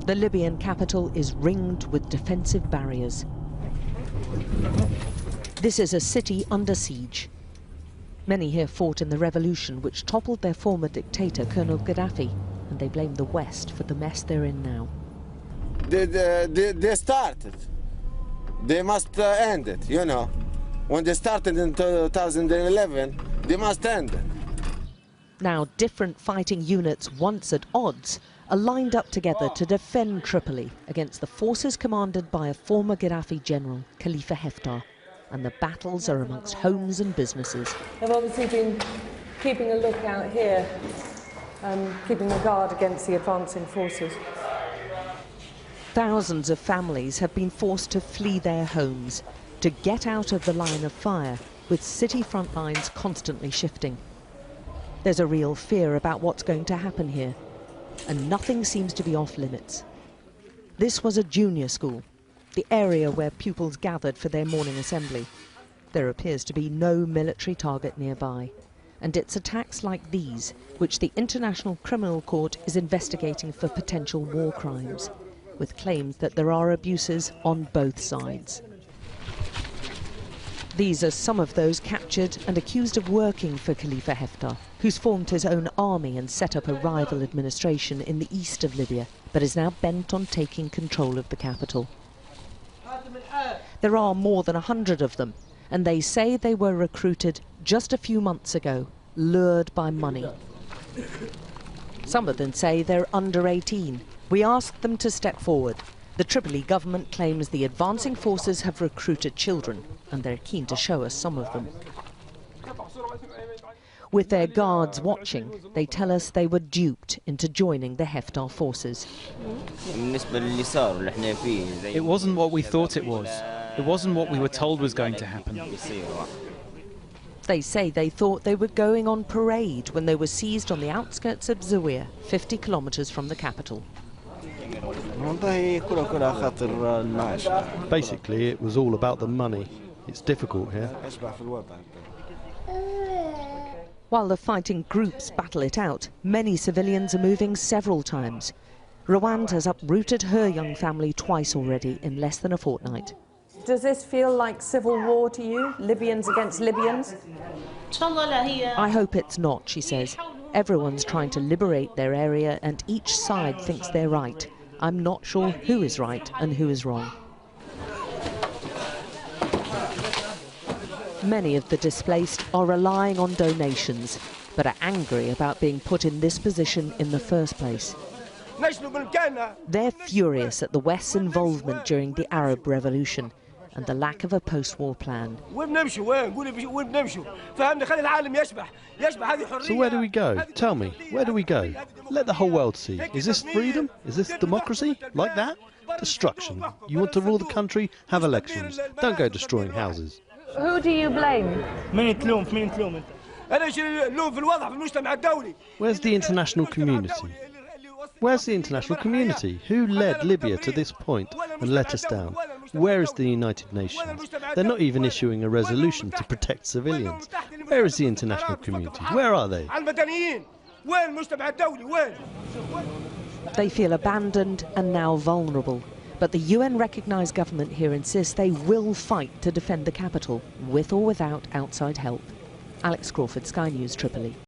The Libyan capital is ringed with defensive barriers. This is a city under siege. Many here fought in the revolution which toppled their former dictator, Colonel Gaddafi, and they blame the West for the mess they're in now. They started. They must end it, you know. When they started in 2011, they must end it. Now different fighting units, once at odds, are lined up together to defend Tripoli against the forces commanded by a former Gaddafi general, Khalifa Haftar. And the battles are amongst homes and businesses. They've obviously been keeping a lookout here, keeping a guard against the advancing forces. Thousands of families have been forced to flee their homes, to get out of the line of fire, with city front lines constantly shifting. There's a real fear about what's going to happen here, and nothing seems to be off limits. This was a junior school, the area where pupils gathered for their morning assembly. There appears to be no military target nearby, and it's attacks like these which the International Criminal Court is investigating for potential war crimes, with claims that there are abuses on both sides. These are some of those captured and accused of working for Khalifa Haftar, who's formed his own army and set up a rival administration in the east of Libya, but is now bent on taking control of the capital. There are more than 100 of them, and they say they were recruited just a few months ago, lured by money. Some of them say they're under 18. We asked them to step forward. The Tripoli government claims the advancing forces have recruited children, and they're keen to show us some of them. With their guards watching, they tell us they were duped into joining the Haftar forces. It wasn't what we thought it was. It wasn't what we were told was going to happen. They say they thought they were going on parade when they were seized on the outskirts of Zawiya, 50 kilometers from the capital. Basically, it was all about the money. It's difficult here. While the fighting groups battle it out, many civilians are moving several times. Rwanda has uprooted her young family twice already in less than a fortnight. Does this feel like civil war to you? Libyans against Libyans? I hope it's not, she says. Everyone's trying to liberate their area and each side thinks they're right. I'm not sure who is right and who is wrong. Many of the displaced are relying on donations, but are angry about being put in this position in the first place. They're furious at the West's involvement during the Arab Revolution and the lack of a post-war plan. So where do we go? Tell me, where do we go? Let the whole world see. Is this freedom? Is this democracy? Like that? Destruction. You want to rule the country? Have elections. Don't go destroying houses. Who do you blame? Where's the international community? Where's the international community? Who led Libya to this point and let us down? Where is the United Nations? They're not even issuing a resolution to protect civilians. Where is the international community? Where are they? They feel abandoned and now vulnerable. But the UN-recognised government here insists they will fight to defend the capital, with or without outside help. Alex Crawford, Sky News, Tripoli.